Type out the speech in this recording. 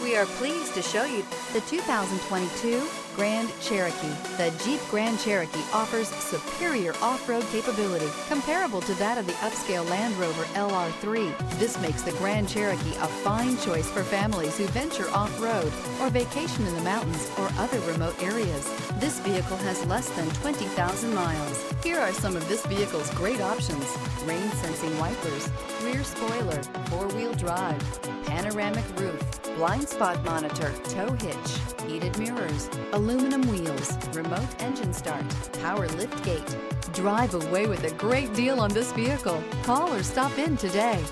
We are pleased to show you the 2022 Grand Cherokee. The Jeep Grand Cherokee offers superior off-road capability comparable to that of the upscale Land Rover LR3. This makes the Grand Cherokee a fine choice for families who venture off-road or vacation in the mountains or other remote areas. This vehicle has less than 20,000 miles. Here are some of this vehicle's great options: rain-sensing wipers, rear spoiler, four-wheel drive, panoramic roof, blind spot monitor, tow hitch, heated mirrors, aluminum wheels, remote engine start, power lift gate. Drive away with a great deal on this vehicle. Call or stop in today.